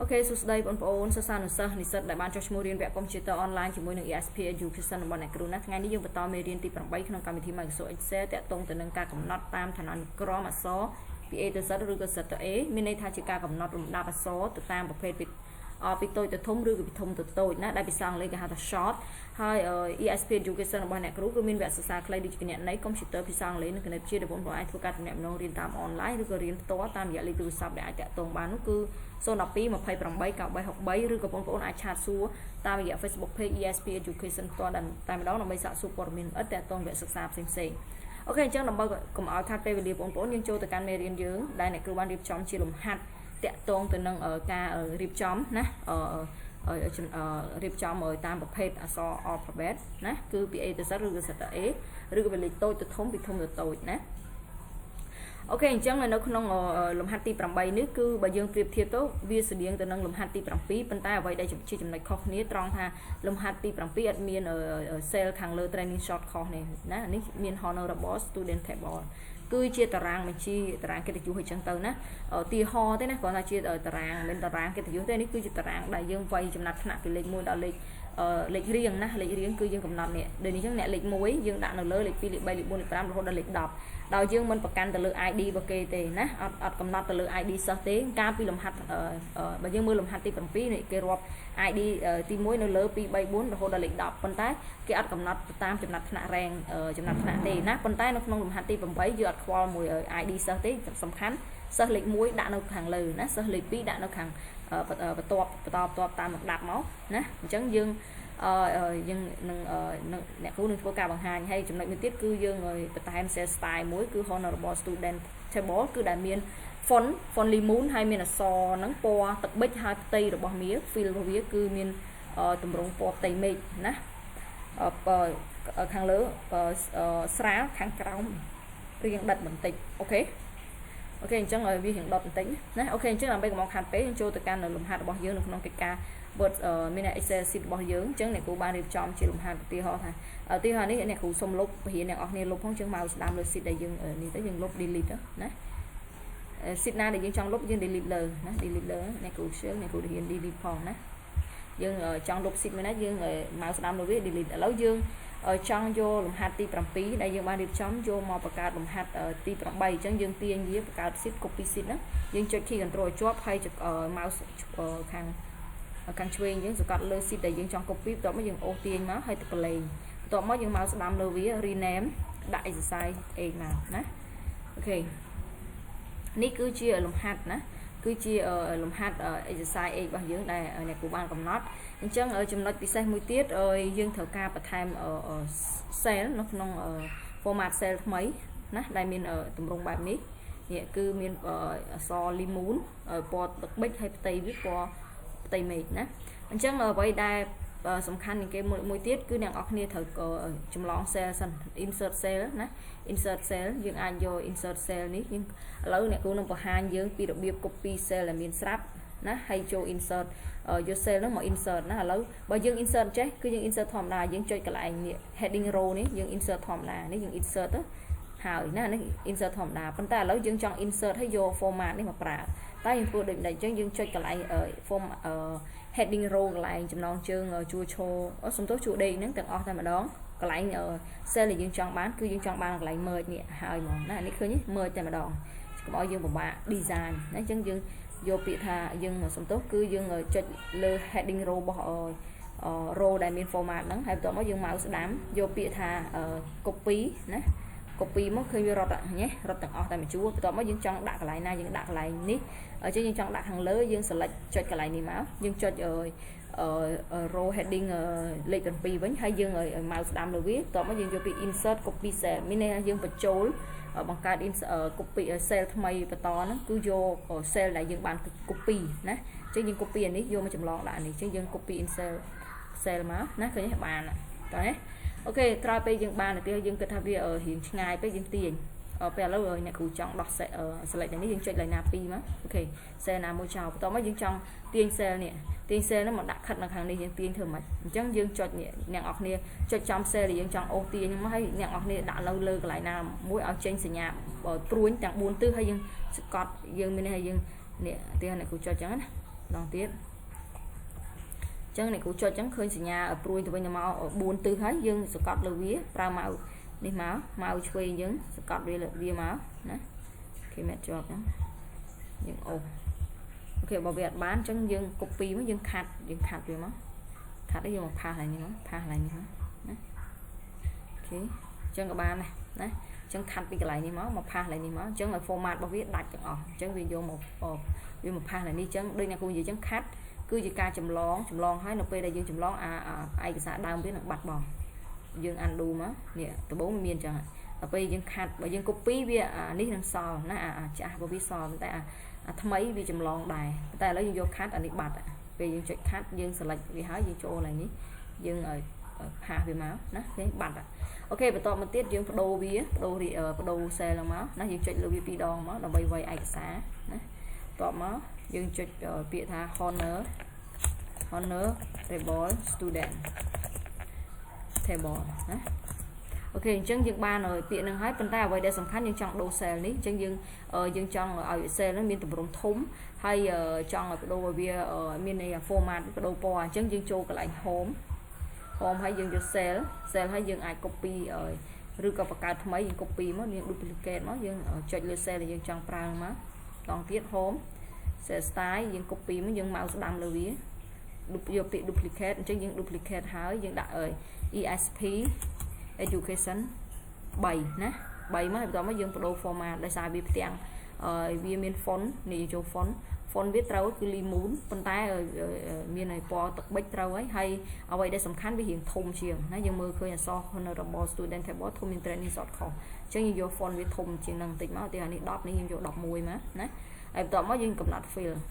Ok, so today bọnប្អូនសិក្សានុសិស្សនិស្សិតដែលបានចុះឈ្មោះរៀនវគ្គកុំព្យូទ័រអនឡាញជាមួយនឹង ESP Education របស់អ្នកគ្រូណាថ្ងៃនេះយើងបន្តមេរៀនទី8ក្នុងកម្មវិធី Microsoft Excel តាក់ទងទៅនឹងការកំណត់តាមឋានានុក្រមអក្សរពី A ទៅ Z ឬក៏ Z ទៅ A មានន័យថាជាការកំណត់លំដាប់អក្សរទៅតាមប្រភេទពីតូចទៅធំឬក៏ពីធំទៅតូចណាដែលភាសាអង់គ្លេសគេហៅថា short ហើយ ESP Education របស់អ្នកគ្រូគឺមានវគ្គសិក្សាខ្លីដូចជាគណនេយ្យកុំព្យូទ័រភាសាអង់គ្លេសនិងគណិតវិទ្យាដែលបងប្អូនអាចធ្វើការទំនាក់ទំនងរៀនតាមអនឡាញឬក៏រៀនផ្ទាល់តាមរយៈលេខទូរស័ព្ទដែលអាចតាក់ទងបាននោះគឺ012 28 9363ឬក៏បងប្អូនអាចឆាតសួរតាមរយៈ Facebook page ESP Education ផ្ទាល់តែម្ដងដើម្បីសាកសួរព័ត៌មានល្អិតតាក់ទងវគ្គសិក្សាផ្សេងៗអូខេអញ្ចឹងដើម្បីកុំឲ្យខាតពេលវេលាបងប្អូនយើងចូលទៅកាន់មេរៀនយើងដែលអ្នកគ្រូបានរៀបចំជាលំហាត់តាក់ទងទៅនឹងការរៀបចំណារៀបចំតាមប្រភេទអក្សរ alphabet ណាគឺពី A ទៅ Z ឬក៏ Z ទៅ A ឬក៏ពីលេខតូចទៅធំពីធំទៅតូចណាអូខេអញ្ចឹងនៅក្នុងលំហាត់ទី8នេះគឺបើយើងប្រៀបធៀបទៅវាស្តៀងទៅនឹងលំហាត់ទី7ប៉ុន្តែអ្វីដែលជាចំណុចខុសគ្នាត្រង់ថាលំហាត់ទី7អត់មាន cell ខាងលើ training short ខុសនេះណានេះមាន honorable student table គឺជាតារាងបញ្ជីតារាងកិត្តិយសអញ្ចឹងទៅណាទីហោទេណាគ្រាន់តែជាតារាងមិនតារាងកិត្តិយសទេនេះគឺជាតារាងដែលយើងវាយចំណាត់ថ្នាក់ពីលេខ1ដល់លេខរៀងណាលេខរៀងគឺយើងកំណត់នេះដូចនេះអញ្ចឹងអ្នកលេខ1យើងដាក់នៅលើលេខ2លេខ3លេខ4លេខ5រហូតដល់លេខ10ដោយយើងមិនប្រកាន់ទៅលើ ID របស់គេទេណាអត់កំណត់ទៅលើ ID សិស្សទេកាលពីលំហាត់បើយើងមើលលំហាត់ទី7នេះគេរាប់ ID ទី1នៅលើ2 3 4រហូតដល់លេខ10ប៉ុន្តែគេអត់កំណត់តាមចំណាត់ថ្នាក់ rank ចំណាត់ថ្នាក់ទេណាប៉ុន្តែនៅក្នុងលំហាត់ទី8យើងអត់ខ្វល់មួយ ID សិស្សទេសំខាន់សិស្សលេខ1ដាក់នៅខាងលើណាសិស្សលេខ2ដាក់នៅខាងបន្តតាមលំដាប់មកណាអញ្ចឹងយើងនឹងអ្នកគ្រូនឹងធ្វើការបង្ហាញហើយចំណុចមួយទៀតគឺយើងបន្ថែម cell style មួយគឺ honorable student table គឺដែលមាន font limon ហើយមានអក្សរហ្នឹងពណ៌ទឹកប៊ិចហើយផ្ទៃរបស់វា fill របស់វាគឺមានទម្រង់ពណ៌ផ្ទៃមេឃណាខាងលើស្រាលខាងក្រោមរៀងដិតបន្តិចអូខេអញ្ចឹងឲ្យវារៀងដុតបន្តិចណាអូខេអញ្ចឹងដើម្បីកុំឲ្យខាត់ពេកយើងចូលទៅកាន់លំហាត់របស់យើងនៅក្នុងកិច្ចការ Word មាន Excel sheet របស់យើងអញ្ចឹងអ្នកគ្រូបានរៀបចំជាលំហាត់ឧទាហរណ៍ថាឧទាហរណ៍នេះអ្នកគ្រូសុំលុបបរិញ្ញាអ្នកនរគ្នាលុបផងយើងមកស្ដាំលើ sheet ដែលយើងនេះទៅយើងលុប delete ណា sheet ណាដែលយើងចង់លុបយើង delete លើណា delete លើអ្នកគ្រូshare អ្នកគ្រូរៀន delete ផងណាយើងចង់លុប sheet មួយណាយើងមកស្ដាំលើវា delete ឥឡូវយើងចង់យកលំហាត់ទី7ដែលយើងបានរៀបចំយកមកបង្កើតលំហាត់ទី8អញ្ចឹងយើងទាញវាបង្កើត sheet copy sheet ណាយើងចុច key control ជាប់ហើយ mouse ខាងឆ្វេងយើងសង្កត់លើ sheet ដែលយើងចង់ copy បន្ទាប់មកយើងអូសទាញមកហើយទៅប្រឡែងបន្ទាប់មកយើងមកស្ដាំលើវា rename ដាក់ exercise A មកណាអូខេនេះគឺជាលំហាត់ណាគឺជាលំហាត់ exercise A របស់យើងដែលអ្នកគ្រូបានកំណត់អញ្ចឹងចំណុចពិសេសមួយទៀតយើងត្រូវការបន្ថែម cell នៅក្នុង format cell ថ្មីណាដែលមានទម្រង់បែបនេះគឺមានអក្សរ limon ពណ៌ទឹកប៊ិចហើយផ្ទៃវាពណ៌ផ្ទៃមេឃណាអញ្ចឹងអ្វីដែលសំខាន់ជាងគេមួយទៀតគឺអ្នកនរគ្នាត្រូវចម្លង cell សិន insert cell ណា insert cell យើងអាចយក insert cell នេះយើងឥឡូវអ្នកគ្រូនឹងបង្ហាញយើងពីរបៀប copy cell ដែលមានស្រាប់ណាហើយចូល insert យក cell ហ្នឹងមក insert ណាឥឡូវបើយើង insert ចេះគឺយើង insert ធម្មតាយើងចុចកន្លែងនេះ heading row នេះយើង insert ធម្មតានេះយើង insert ទៅហើយណានេះ insert ធម្មតាប៉ុន្តែឥឡូវយើងចង់ insert ឲ្យយក format នេះមកប្រើតែយើងធ្វើដូចនេះអញ្ចឹងយើងចុចកន្លែង form heading row កន្លែងចំណងជើងជួរឈរសំទោសជួរដេកហ្នឹងទាំងអស់តែម្ដងកន្លែង cell ដែលយើងចង់បានគឺយើងចង់បានកន្លែង merge នេះហើយហ្មងណានេះឃើញ merge តែម្ដងកុំឲ្យយើងពិបាក design ណាអញ្ចឹងយើងយកពាក្យថាយើងសំទោសគឺយើងចុចលើ heading row របស់row ដែលមាន format ហ្នឹងហើយបន្ទាប់មកយើងមកស្ដាំយកពាក្យថា copy ណា copy មកឃើញវារត់ញ៉េរត់ទាំងអស់តែមួយជួរបន្ទាប់មកយើងចង់ដាក់កន្លែងណាយើងដាក់កន្លែងនេះអញ្ចឹងយើងចង់ដាក់ខាងលើយើង select ចុចកន្លែងនេះមកយើងចុចrow heading លេខ7វិញហើយយើងមកស្ដាំលើវាបន្ទាប់មកយើងយកពី insert copy cell មានន័យថាយើងបញ្ចូលបង្កើត copy cell ថ្មីបន្តហ្នឹងគឺយក cell ដែលយើងបាន copy ណាអញ្ចឹងយើង copy អានេះយកមកចម្លងដាក់នេះអញ្ចឹងយើង copy insert cell មកណាឃើញទេបានតើអូខេក្រោយពេលយើងបានទៅយើងគិតថាវារៀងឆ្ងាយពេកយើងទាញពេលឥឡូវអ្នកគ្រូចង់ដោះ select នេះយើងចុចលេខណា2មកអូខេ cell ណាមួយចោលបន្ទាប់មកយើងចង់ទាញ cell នេះទាញ cell ហ្នឹងមកដាក់ខិតនៅខាងនេះយើងទាញធ្វើម៉េចអញ្ចឹងយើងចុចអ្នកនរគ្នាចុចចំ cell ដែលយើងចង់អូសទាញហ្នឹងមកហើយអ្នកនរគ្នាដាក់លើកន្លែងណាមួយឲ្យចេញសញ្ញាព្រួញទាំង4ទិសហើយយើងសកត់យើងមានន័យថាយើងនេះទីអ្នកគ្រូចុចអញ្ចឹងណា đòn tiết chân này của cho trắng khơi nhà ở pruin từ bên màu buồn từ hết dương Scott lưu vía ra màu đi máu chơi dưỡng Scott đi là vía máu nè khi mẹ cho đó những ồ ok bảo vệ bán chân dương copy mới dương khát về máu khát đấy dùng một pha này như nó ok chân các bạn này đấy chân khát bị cái lại như máu một pha lại như máu chân là format bảo vệ đặt chân chân video một pha này đi chân đây là cô gì chân khát cứ chỉ ca chùm lon hay nó đây dương chùm lon ai cái xã đang biết là bạch bò dương ăn đu má nè từ 40 miền chẳng ở đây dương khát và dương copy bia ní năng sò nó chả có biết sò tại mấy vì chùm lon đài tại lấy dương vô khát anh đi bạch về dương chạy khát dương select vì hái dương chỗ này ní dương ở hạ về máu nó thế bạch ok và to một tiết dương đồ bia đồ thì ở đồ xe là máu nó dương chạy lưu bia đòn máu là bay vay ai xã to máu dương chạy bịa tha honor table student table ok chân dương ba rồi bịa nâng hái phần ta vậy để sắm khăn nhưng chọn đồ xe ní chân dương dương chọn ở xe nó miền tầm rồng thúng hay chọn ở đồ bia ở miền này format cái đồ po chân dương châu cái lại home hay dương cho xe hay dương ai copy ở rư có cả mấy dương copy mất nhưng duplicate nó dương chạy lên xe là dương chọn prang má còn tiết home sẽ style dương copy mới dương màu đậm là vía duplicate chứ dương duplicate hái dương đặt ở ESP Education 7 nè 7 mới mới dương đồ format để xài bị tiếng vì miền font này cho font viết trâu cứ li muốn phần tay ở miền này po tập bách trâu ấy hay ở đây để sắm khăn với hiện thông chiều nó dương mưa khơi là so honorable student theo bot thông training sọt khổ chứ như vô font viết thông chỉ năng tịch máu thì này đọc này vô đọc mùi má nè ai tỏ mới dương cầm nát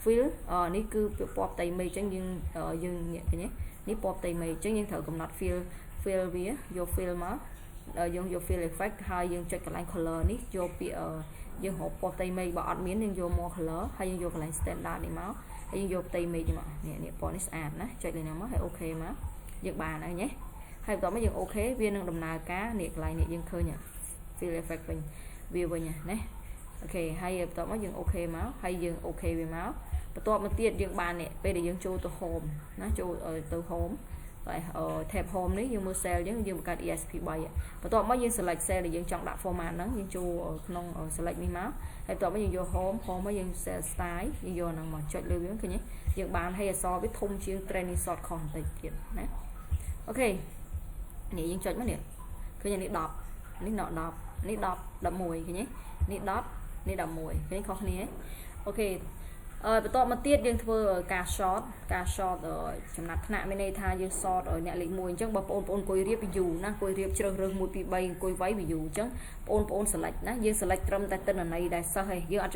fill ní cứ pop tay mây chứ dương dương nhẹ nhé ní pop tay mây chứ dương thở cầm nát fill vía vô fill má dùng vô fill effect hay dương check cái line color ní vô bị dương hộp pop tay mây bỏ miếng nhưng vô more color hay dương vô cái line standard này máu hay dương vô tay mây đi mà nè polish add nè check này nó hay ok má dương bà này nhé hay tỏ mới dương ok viên đang đầm nà cá nè lại nè dương khơi nhỉ fill effect mình view về nhỉ nè ok hay tao mới dừng ok máu hay dừng ok về máu và tôi một tiết dừng bàn này bây giờ dừng cho tôi home nó cho ở từ home vậy ở thẹp home đấy dừng mua xe giống như một cái ESP 7 và tôi mới dừng select xe để dừng chọn đặt format nó dừng cho ở nông ở select mi máu hay tôi mới dừng vô home mới dừng xe style dừng vô nằm mà chọn lưu biến cái nhé dừng bàn hay so với thông chiếu training short content nè ok này dừng chọn mất nè cái này đọc đọc mùi cái nhé ní đậm mùi cái khó này ok và to một tiết dương thưa cà short ở chấm nát nạ bên đây tha dương short ở nhẹ lịch mùi chẳng bảo ôn coi riệp dù na coi riệp trơn rừng một bị bay coi váy bị dù chẳng ôn select na dương select trâm tại tên ở này đại sao hay dương ăn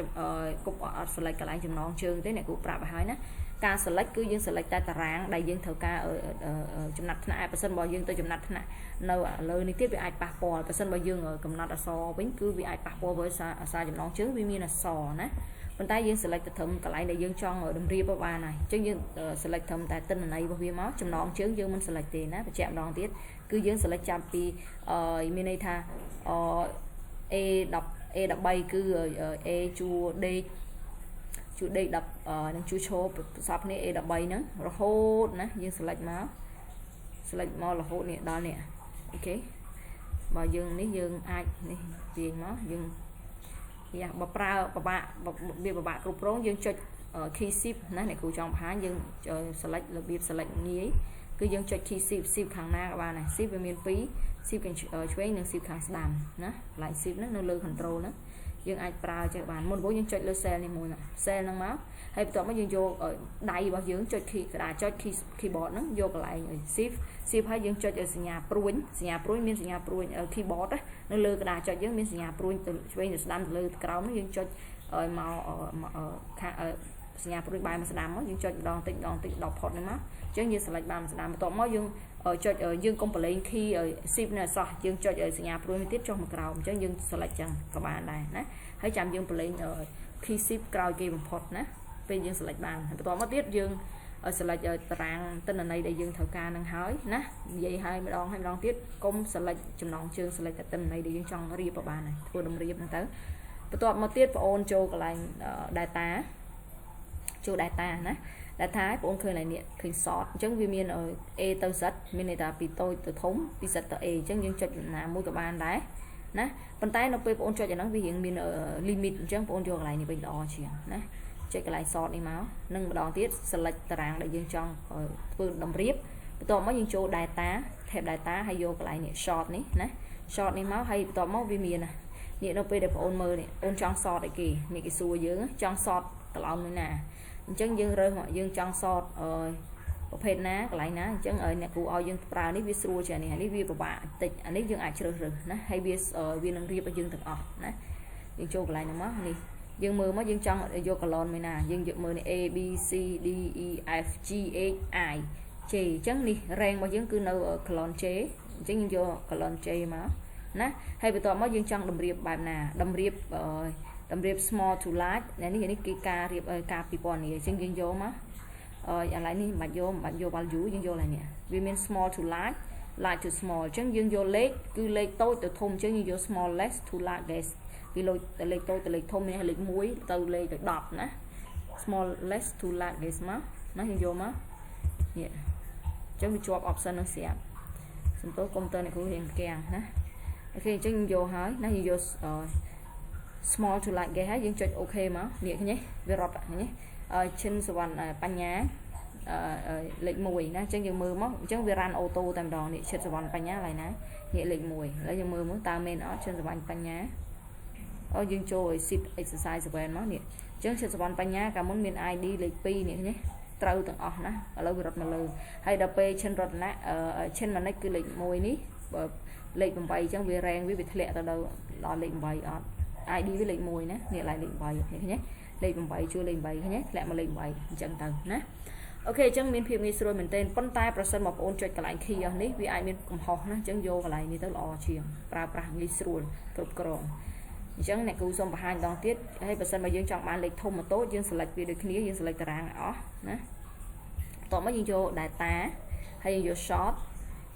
cục select cả lại chấm nón trơn thế này cũng bạ hái na ca select cứ dương select tại tà ráng đại dương thầu ca ở chấm nát nạ person bao dương tới chấm nát nạ nơi lời này tiếp bị ai passport person bao dương ở cầm nát ở so với cứ bị ai passport với xa chấm nón trướng vì miền là sò nè bên tay dương select thầm cả lại để dương cho ở đầm ria ba này chứ dương select thầm tại tên này bao nhiêu máu chấm nón trướng dương mình select tiền á chạm đòn tiết cứ dương select chạm pi miền này tha e đọc bay cứ e chua d đập đang chú chô sắp này đập bay nữa rồi hốt nè dương select máu là hốt nè đó nè ok mà dương ní dương ai này tiền nó dương dạ bà bạn cục rốn dương cho key ship này cụ trong phá dương select là việc select như cứ dương cho key ship hàng na các bạn này ship về miền phí ship cần chuốiនឹង shipខាងស្ដាំណាlại ship ហ្នឹងនៅលើ control ណាយើងអាចប្រើចេះបានមុនព្រោះយើងចុចលើ cell នេះមួយណា cell ហ្នឹងមកហើយបន្ទាប់មកយើងយកដៃរបស់យើងចុច key ក្តារចុច keyboard ហ្នឹងយកកន្លែង shift ហើយយើងចុចឲ្យសញ្ញាព្រួយមានសញ្ញាព្រួយ keyboard នៅលើក្តារចុចយើងមានសញ្ញាព្រួយទៅឆ្វេងទៅស្ដាំទៅលើក្រោមយើងចុចឲ្យមកសញ្ញាព្រួយបែរមកស្ដាំមកយើងចុចម្ដងតិច10 phút ហ្នឹងមកអញ្ចឹងយើង select បានស្ដាំបន្ទាប់មកយើងចុចយើងកុំប្រឡែង key shift នៅសោះយើងចុចឲ្យសញ្ញាព្រួយមួយទៀតចុះមកក្រោមអញ្ចឹងយើង select ចឹងក៏បានដែរណាហើយចាំយើងប្រឡែង key shift ក្រោយគេបំផុតណាពេលយើង select បានហើយបន្ទាប់មកទៀតយើង select តារាងទិន្នន័យដែលយើងត្រូវការនឹងហើយណានិយាយឲ្យម្ដងទៀតកុំ select ចំណងជើង select តែទិន្នន័យដែលយើងចង់រៀបបានហើយធ្វើតម្រៀបហ្នឹងទៅបន្ទាប់មកទៀតបងអូនចូលកន្លែង data ចូល data ណា data បង ឃើញឡើយនេះ ឃើញ sort អញ្ចឹងវាមាន A ទៅ Z មានន័យថាពីតូចទៅធំពី Z ទៅ A អញ្ចឹងយើងចុចណាមួយក៏បានដែរណាប៉ុន្តែនៅពេលបងចុចអាហ្នឹងវារៀងមាន limit អញ្ចឹងបងយកកន្លែងនេះវិញល្អជាងណាចុចកន្លែង sort នេះមកនឹងម្ដងទៀត select តារាងដែលយើងចង់ធ្វើតម្រៀបបន្ទាប់មកយើងចូល data tab data ហើយយកកន្លែងនេះ short នេះណា short នេះមកហើយបន្ទាប់មកវាមាននេះនៅពេលដែលបងមើលនេះអូនចង់ sort អីគេនេះគេសួរយើងចង់ sort កន្លោនមួយណាអញ្ចឹងយើងរើសមកយើងចង់ sort ប្រភេទណាកន្លែងណាអញ្ចឹងអ្នកគ្រូឲ្យយើងប្រើនេះវាស្រួលជាងនេះវាពិបាកតិចអានេះយើងអាចជ្រើសរើសណាហើយវានឹងរៀបឲ្យយើងទាំងអស់ណាយើងចូលកន្លែងហ្នឹងមកនេះយើងមើលមកយើងចង់យកកន្លនមួយណាយើងយកមើលនេះ A B C D E F G H I J អញ្ចឹងនេះ rank របស់យើងគឺនៅកន្លន J អញ្ចឹងយើងយកកន្លន J មកណាហើយបន្ទាប់មកយើងចង់តម្រៀបបែបណាតម្រៀប small to large នេះគឺការរៀបការពីពណ៌នេះអញ្ចឹងយើងយកមកអាឡៃនេះមិនបាច់យក value យើងយកឡើយនេះវាមាន small to large large to small អញ្ចឹងយើងយកលេខគឺលេខតូចទៅធំអញ្ចឹងយើងយក small less to large less ពីលេខតូចទៅលេខធំនេះលេខ1ទៅលេខទៅ10ណា small less to large less មកណាយើងយកមកនេះអញ្ចឹងវាជាប់ option នឹងស្រាប់សំទោសកុំព្យូទ័រអ្នកគ្រូរៀងកៀងណាអូខេអញ្ចឹងយើងយកហើយណាយើងយក small to large less ហើយយើងចុច OK មកនេះឃើញទេវារត់ឃើញទេឈិនសវណ្ណបញ្ញាលេខ1ណាអញ្ចឹងយើងមើលមកអញ្ចឹងវារ៉ាន់អូតូតែម្ដងនេះឈិនសវណ្ណបញ្ញាឡើយណានេះលេខ1ឥឡូវយើងមើលមកតើមែនអត់ឈិនសវណ្ណបញ្ញាយើងចូលឲ្យ sit exercise 7មកនេះអញ្ចឹងឈិនសវណ្ណបញ្ញាកាលមុនមាន ID លេខ2នេះឃើញទេត្រូវទាំងអស់ណាឥឡូវវារត់មកលើហើយដល់ពេលឈិនរតនៈឈិនម៉ានិចគឺលេខ1នេះលេខ8អញ្ចឹងវា rank វាធ្លាក់ទៅដល់លេខ8អត់ ID វាលេខ1ណានេះឡើងលេខ8នេះឃើញទេលេខ8ជួរលេខ8ឃើញទេធ្លាក់មកលេខ8អញ្ចឹងទៅណាអូខេអញ្ចឹងមានភាពងាយស្រួលមែនទែនប៉ុន្តែប្រសិនបងប្អូនចុចកន្លែង key នេះវាអាចមានកំហុសណាអញ្ចឹងយកកន្លែងនេះទៅល្អជាងប្រើប្រាស់ងាយស្រួលគ្រប់គ្រងអញ្ចឹងអ្នកគ្រូសូមបង្ហាញម្ដងទៀតហើយប្រសិនបើយើងចង់បានលេខធំម៉ូតូយើង select វាដូចគ្នាយើង select តារាងអស់ណាបន្ទាប់មកយើងយក data ហើយយើងយក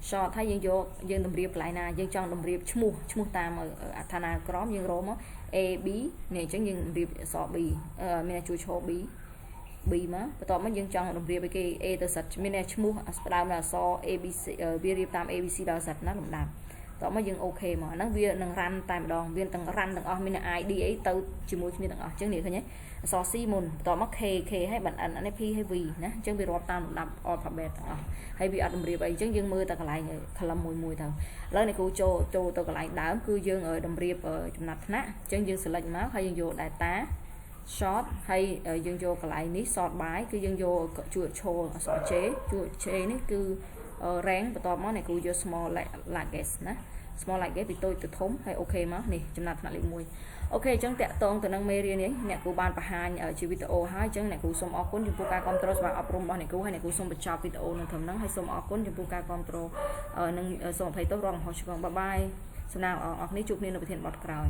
short ហើយយើងតម្រៀបកន្លែងណាយើងចង់តម្រៀបឈ្មោះតាមអត្ថនាក្រមយើងរកមក A B នេះអញ្ចឹងយើងតម្រៀបអក្សរ B មានតែជួយឈរ B មកបន្ទាប់មកយើងចង់តម្រៀបឲ្យគេ A ទៅ Z មានតែឈ្មោះផ្ដើមដោយអក្សរ A B C វារៀបតាម A B C ដល់ Z ណាលំដាប់បន្ទាប់មកយើង OK មកហ្នឹងវានឹងរ៉ាន់តែម្ដងវាទាំងរ៉ាន់ទាំងអស់មាន ID អីទៅជាមួយគ្នាទាំងអស់អញ្ចឹងនេះឃើញទេអក្សរ C មុនបន្ទាប់មក K ហើយបាន N នេះ P ហើយ V ណាអញ្ចឹងវារាប់តាមលំដាប់ alphabet ទាំងអស់ហើយវាអត់តម្រៀបអីអញ្ចឹងយើងមើលតែកន្លែង column មួយទៅឥឡូវនេះគ្រូចូលទៅកន្លែងដើមគឺយើងតម្រៀបចំណាត់ថ្នាក់អញ្ចឹងយើង select មកហើយយើងយក data short ហើយយើងយកកន្លែងនេះ sort by គឺយើងយកជួរឈរអក្សរ J ជួរ J នេះគឺ rank បន្ទាប់មកនេះគ្រូយក small largest ណា small largest ពីតូចទៅធំហើយ OK មកនេះចំណាត់ថ្នាក់លេខ1អូខេអញ្ចឹងតាក់ទងទៅនឹងមេរៀននេះអ្នកគ្រូបានបង្ហាញជាវីដេអូហើយអញ្ចឹងអ្នកគ្រូសូមអរគុណចំពោះការគាំទ្រសម្រាប់អប់រំរបស់អ្នកគ្រូហើយអ្នកគ្រូសូមបញ្ចប់វីដេអូនឹងត្រឹមហ្នឹងហើយសូមអរគុណចំពោះការគាំទ្រនិងសូមអភ័យទោសរងកំហុសឆ្គងបាយបាយសំណាងអរអរគ្នាជួបគ្នានៅប្រធានបទក្រោយ